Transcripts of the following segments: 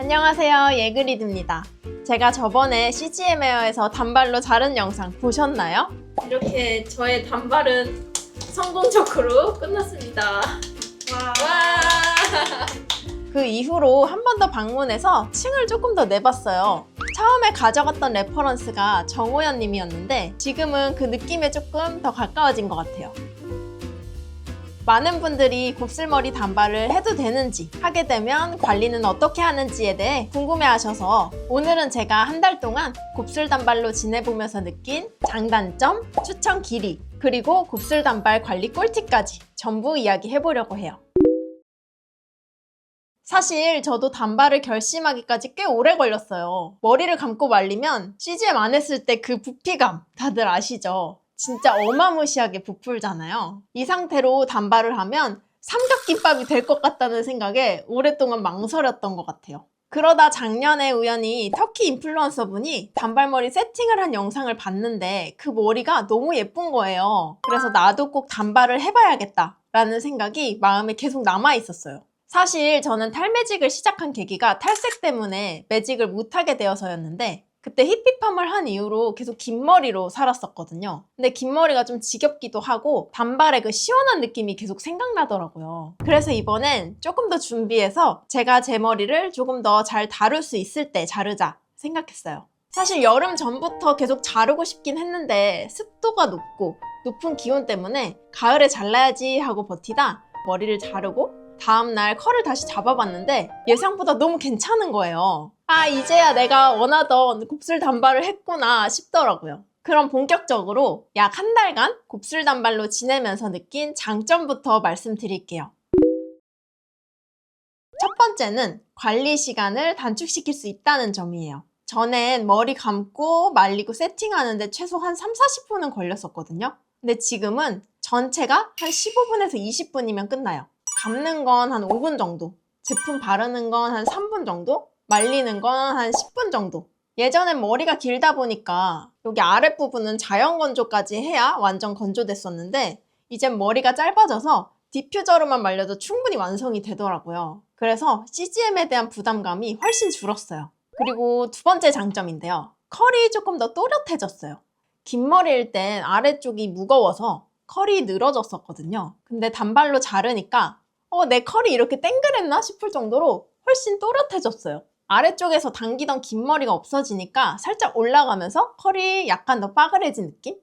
안녕하세요, 예그리드입니다. 제가 저번에 CGM 에어에서 단발로 자른 영상 보셨나요? 이렇게 저의 단발은 성공적으로 끝났습니다. 와. 그 이후로 한 번 더 방문해서 층을 조금 더 내봤어요. 처음에 가져갔던 레퍼런스가 정호연 님이었는데 지금은 그 느낌에 조금 더 가까워진 것 같아요. 많은 분들이 곱슬머리 단발을 해도 되는지, 하게 되면 관리는 어떻게 하는지에 대해 궁금해하셔서 오늘은 제가 한 달 동안 곱슬 단발로 지내보면서 느낀 장단점, 추천 길이, 그리고 곱슬 단발 관리 꿀팁까지 전부 이야기해보려고 해요. 사실 저도 단발을 결심하기까지 꽤 오래 걸렸어요. 머리를 감고 말리면 CGM 안 했을 때 그 부피감 다들 아시죠? 진짜 어마무시하게 부풀잖아요. 이 상태로 단발을 하면 삼각김밥이 될 것 같다는 생각에 오랫동안 망설였던 것 같아요. 그러다 작년에 우연히 터키 인플루언서 분이 단발머리 세팅을 한 영상을 봤는데 그 머리가 너무 예쁜 거예요. 그래서 나도 꼭 단발을 해봐야겠다 라는 생각이 마음에 계속 남아있었어요. 사실 저는 탈매직을 시작한 계기가 탈색 때문에 매직을 못하게 되어서였는데 그때 히피펌을 한 이후로 계속 긴 머리로 살았었거든요. 근데 긴 머리가 좀 지겹기도 하고 단발의 그 시원한 느낌이 계속 생각나더라고요. 그래서 이번엔 조금 더 준비해서 제가 제 머리를 조금 더 잘 다룰 수 있을 때 자르자 생각했어요. 사실 여름 전부터 계속 자르고 싶긴 했는데 습도가 높은 기온 때문에 가을에 잘라야지 하고 버티다 머리를 자르고 다음날 컬을 다시 잡아봤는데 예상보다 너무 괜찮은 거예요. 아, 이제야 내가 원하던 곱슬 단발을 했구나 싶더라고요. 그럼 본격적으로 약 한 달간 곱슬 단발로 지내면서 느낀 장점부터 말씀드릴게요. 첫 번째는 관리 시간을 단축시킬 수 있다는 점이에요. 전엔 머리 감고 말리고 세팅하는데 최소 한 3-40분은 걸렸었거든요. 근데 지금은 전체가 한 15분에서 20분이면 끝나요. 감는 건 한 5분 정도, 제품 바르는 건 한 3분 정도, 말리는 건 한 10분 정도. 예전엔 머리가 길다 보니까 여기 아랫부분은 자연 건조까지 해야 완전 건조됐었는데 이젠 머리가 짧아져서 디퓨저로만 말려도 충분히 완성이 되더라고요. 그래서 CGM에 대한 부담감이 훨씬 줄었어요. 그리고 두 번째 장점인데요. 컬이 조금 더 또렷해졌어요. 긴 머리일 땐 아래쪽이 무거워서 컬이 늘어졌었거든요. 근데 단발로 자르니까 내 컬이 이렇게 땡그랬나 싶을 정도로 훨씬 또렷해졌어요. 아래쪽에서 당기던 긴 머리가 없어지니까 살짝 올라가면서 컬이 약간 더 빠그레진 느낌?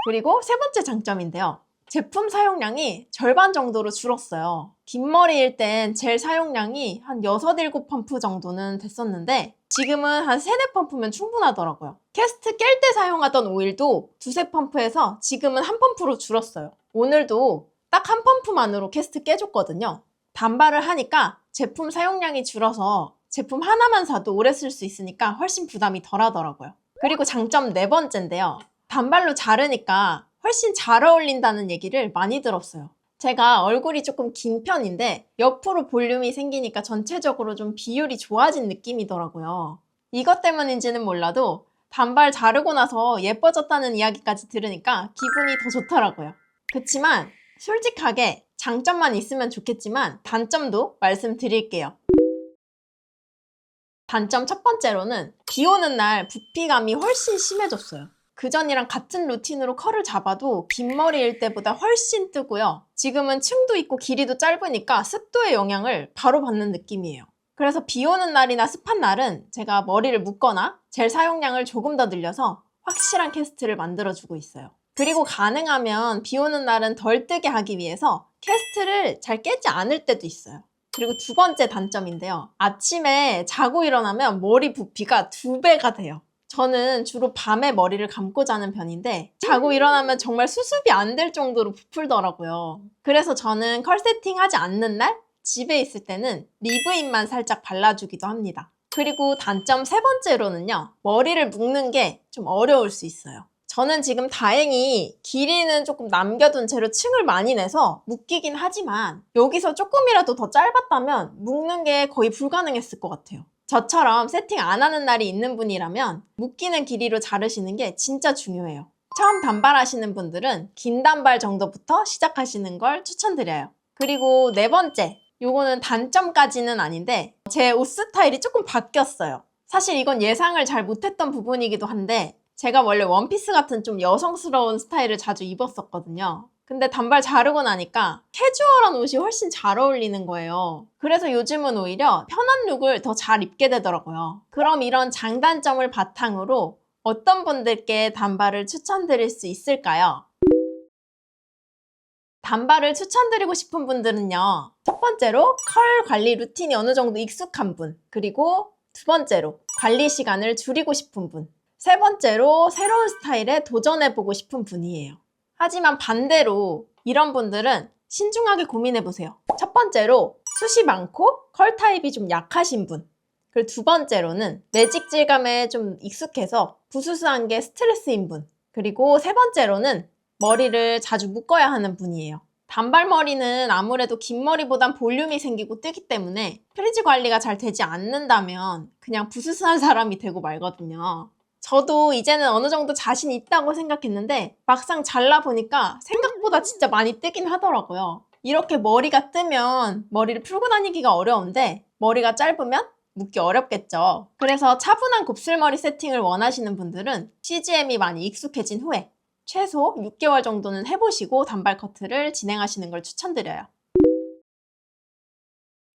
그리고 세 번째 장점인데요. 제품 사용량이 절반 정도로 줄었어요. 긴 머리일 땐 젤 사용량이 한 6, 7펌프 정도는 됐었는데 지금은 한 3, 4펌프면 충분하더라고요. 캐스트 깰 때 사용하던 오일도 2, 3펌프에서 지금은 1펌프로 줄었어요. 오늘도 딱 1펌프만으로 캐스트 깨줬거든요. 단발을 하니까 제품 사용량이 줄어서 제품 하나만 사도 오래 쓸 수 있으니까 훨씬 부담이 덜 하더라고요. 그리고 장점 네 번째인데요. 단발로 자르니까 훨씬 잘 어울린다는 얘기를 많이 들었어요. 제가 얼굴이 조금 긴 편인데 옆으로 볼륨이 생기니까 전체적으로 좀 비율이 좋아진 느낌이더라고요. 이것 때문인지는 몰라도 단발 자르고 나서 예뻐졌다는 이야기까지 들으니까 기분이 더 좋더라고요. 그치만 솔직하게 장점만 있으면 좋겠지만 단점도 말씀드릴게요. 단점 첫 번째로는 비 오는 날 부피감이 훨씬 심해졌어요. 그전이랑 같은 루틴으로 컬을 잡아도 긴 머리일 때보다 훨씬 뜨고요. 지금은 층도 있고 길이도 짧으니까 습도의 영향을 바로 받는 느낌이에요. 그래서 비 오는 날이나 습한 날은 제가 머리를 묶거나 젤 사용량을 조금 더 늘려서 확실한 캐스트를 만들어주고 있어요. 그리고 가능하면 비 오는 날은 덜 뜨게 하기 위해서 캐스트를 잘 깨지 않을 때도 있어요. 그리고 두 번째 단점인데요. 아침에 자고 일어나면 머리 부피가 2배가 돼요. 저는 주로 밤에 머리를 감고 자는 편인데 자고 일어나면 정말 수습이 안 될 정도로 부풀더라고요. 그래서 저는 컬 세팅하지 않는 날 집에 있을 때는 리브인만 살짝 발라주기도 합니다. 그리고 단점 세 번째로는요. 머리를 묶는 게 좀 어려울 수 있어요. 저는 지금 다행히 길이는 조금 남겨둔 채로 층을 많이 내서 묶이긴 하지만 여기서 조금이라도 더 짧았다면 묶는 게 거의 불가능했을 것 같아요. 저처럼 세팅 안 하는 날이 있는 분이라면 묶이는 길이로 자르시는 게 진짜 중요해요. 처음 단발하시는 분들은 긴 단발 정도부터 시작하시는 걸 추천드려요. 그리고 네 번째, 요거는 단점까지는 아닌데 제 옷 스타일이 조금 바뀌었어요. 사실 이건 예상을 잘 못했던 부분이기도 한데 제가 원래 원피스 같은 좀 여성스러운 스타일을 자주 입었었거든요. 근데 단발 자르고 나니까 캐주얼한 옷이 훨씬 잘 어울리는 거예요. 그래서 요즘은 오히려 편한 룩을 더 잘 입게 되더라고요. 그럼 이런 장단점을 바탕으로 어떤 분들께 단발을 추천드릴 수 있을까요? 단발을 추천드리고 싶은 분들은요. 첫 번째로 컬 관리 루틴이 어느 정도 익숙한 분, 그리고 두 번째로 관리 시간을 줄이고 싶은 분, 세 번째로 새로운 스타일에 도전해보고 싶은 분이에요. 하지만 반대로 이런 분들은 신중하게 고민해보세요. 첫 번째로 숱이 많고 컬 타입이 좀 약하신 분, 그리고 두 번째로는 매직 질감에 좀 익숙해서 부수수한 게 스트레스인 분, 그리고 세 번째로는 머리를 자주 묶어야 하는 분이에요. 단발머리는 아무래도 긴 머리보단 볼륨이 생기고 뜨기 때문에 프리즈 관리가 잘 되지 않는다면 그냥 부스스한 사람이 되고 말거든요. 저도 이제는 어느 정도 자신 있다고 생각했는데 막상 잘라보니까 생각보다 진짜 많이 뜨긴 하더라고요. 이렇게 머리가 뜨면 머리를 풀고 다니기가 어려운데 머리가 짧으면 묶기 어렵겠죠. 그래서 차분한 곱슬머리 세팅을 원하시는 분들은 CGM이 많이 익숙해진 후에 최소 6개월 정도는 해보시고 단발 커트를 진행하시는 걸 추천드려요.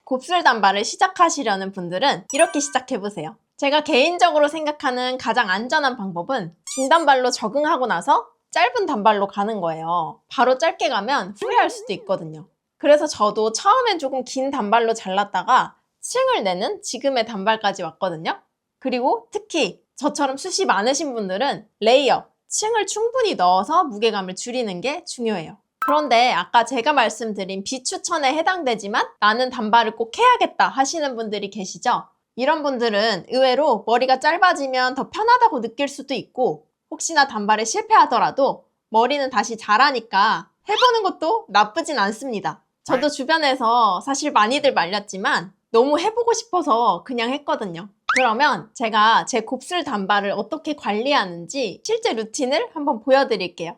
곱슬 단발을 시작하시려는 분들은 이렇게 시작해보세요. 제가 개인적으로 생각하는 가장 안전한 방법은 중단발로 적응하고 나서 짧은 단발로 가는 거예요. 바로 짧게 가면 후회할 수도 있거든요. 그래서 저도 처음엔 조금 긴 단발로 잘랐다가 층을 내는 지금의 단발까지 왔거든요. 그리고 특히 저처럼 숱이 많으신 분들은 레이어, 층을 충분히 넣어서 무게감을 줄이는 게 중요해요. 그런데 아까 제가 말씀드린 비추천에 해당되지만 나는 단발을 꼭 해야겠다 하시는 분들이 계시죠? 이런 분들은 의외로 머리가 짧아지면 더 편하다고 느낄 수도 있고 혹시나 단발에 실패하더라도 머리는 다시 자라니까 해보는 것도 나쁘진 않습니다. 저도 주변에서 사실 많이들 말렸지만 너무 해보고 싶어서 그냥 했거든요. 그러면 제가 제 곱슬 단발을 어떻게 관리하는지 실제 루틴을 한번 보여드릴게요.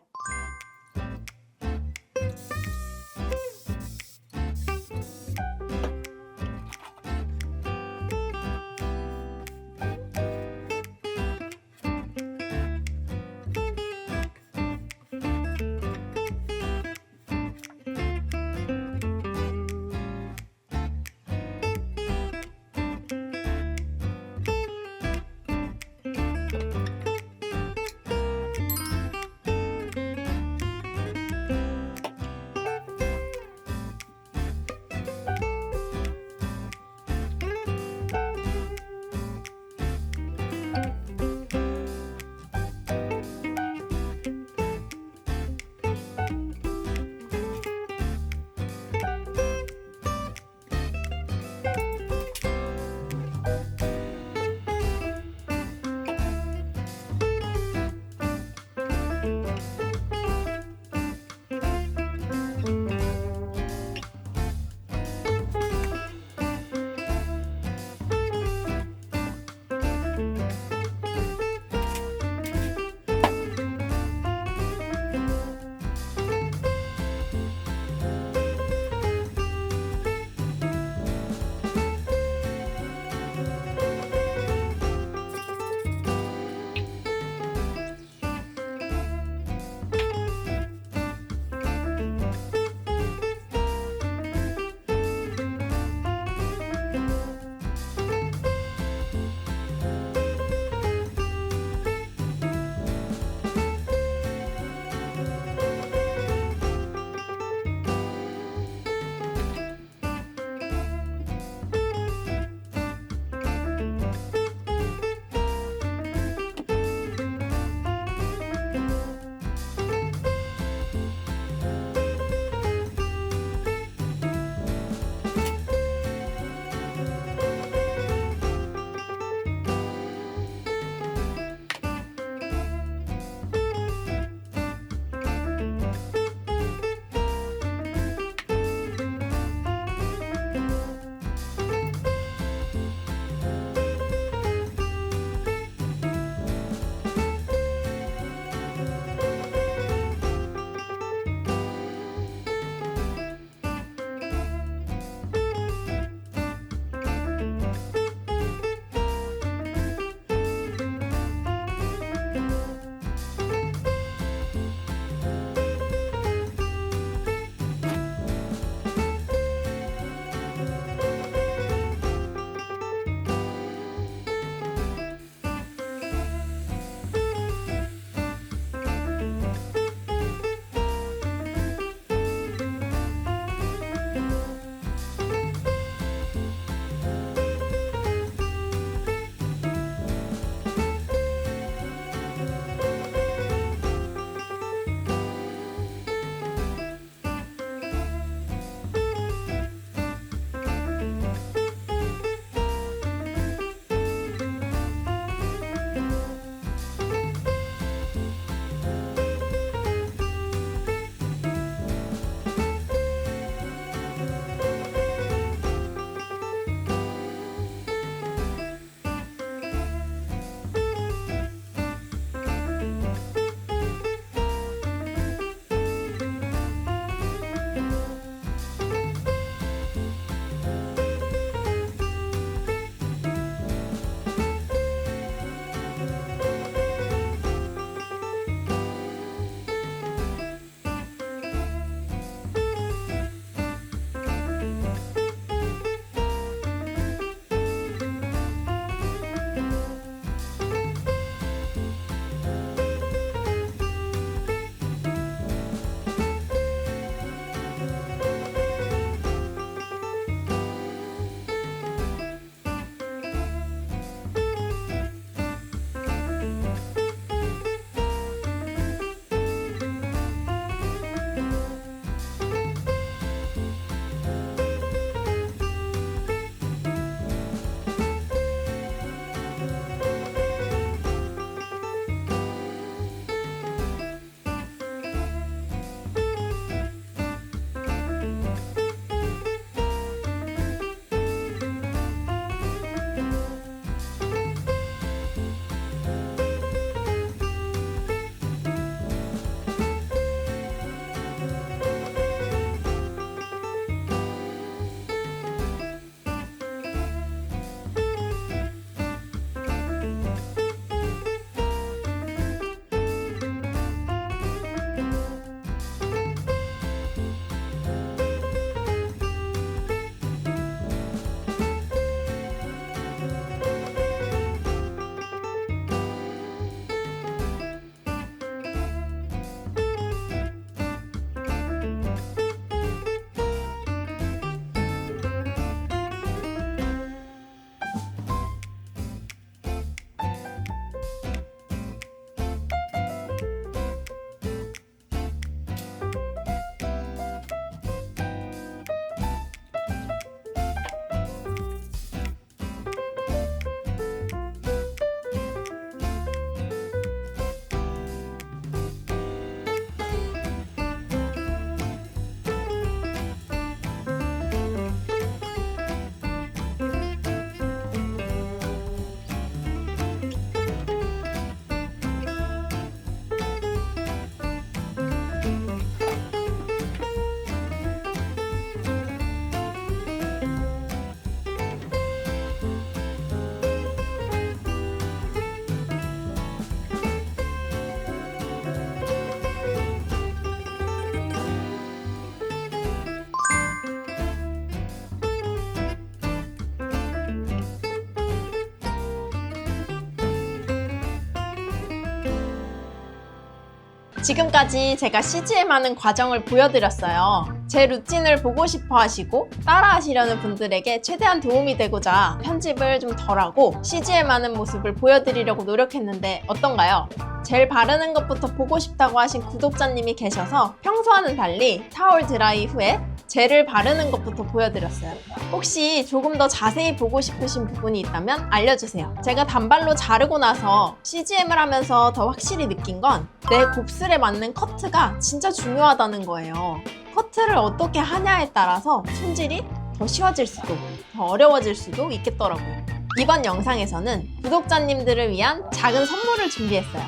지금까지 제가 CGM 하는 과정을 보여드렸어요. 제 루틴을 보고 싶어 하시고 따라 하시려는 분들에게 최대한 도움이 되고자 편집을 좀 덜하고 CGM 하는 모습을 보여드리려고 노력했는데 어떤가요? 젤 바르는 것부터 보고 싶다고 하신 구독자님이 계셔서 평소와는 달리 타월 드라이 후에 젤을 바르는 것부터 보여드렸어요. 혹시 조금 더 자세히 보고 싶으신 부분이 있다면 알려주세요. 제가 단발로 자르고 나서 CGM을 하면서 더 확실히 느낀 건 내 곱슬에 맞는 커트가 진짜 중요하다는 거예요. 커트를 어떻게 하냐에 따라서 손질이 더 쉬워질 수도 더 어려워질 수도 있겠더라고요. 이번 영상에서는 구독자님들을 위한 작은 선물을 준비했어요.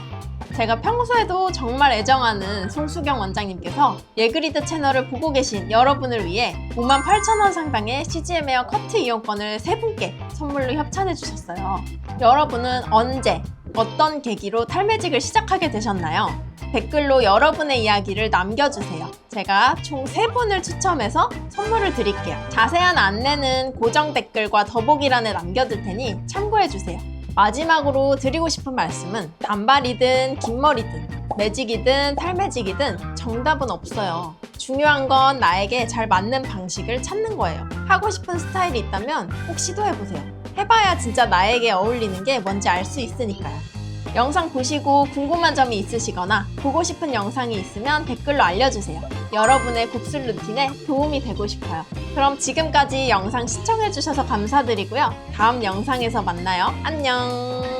제가 평소에도 정말 애정하는 송수경 원장님께서 예그리드 채널을 보고 계신 여러분을 위해 58,000원 상당의 CGM 헤어 커트 이용권을 3분께 선물로 협찬해 주셨어요. 여러분은 언제, 어떤 계기로 탈매직을 시작하게 되셨나요? 댓글로 여러분의 이야기를 남겨주세요. 제가 총 3분을 추첨해서 선물을 드릴게요. 자세한 안내는 고정 댓글과 더보기란에 남겨둘 테니 참고해주세요. 마지막으로 드리고 싶은 말씀은 단발이든 긴 머리든 매직이든 탈매직이든 정답은 없어요. 중요한 건 나에게 잘 맞는 방식을 찾는 거예요. 하고 싶은 스타일이 있다면 꼭 시도해보세요. 해봐야 진짜 나에게 어울리는 게 뭔지 알 수 있으니까요. 영상 보시고 궁금한 점이 있으시거나 보고 싶은 영상이 있으면 댓글로 알려주세요. 여러분의 곱슬 루틴에 도움이 되고 싶어요. 그럼 지금까지 영상 시청해주셔서 감사드리고요. 다음 영상에서 만나요. 안녕!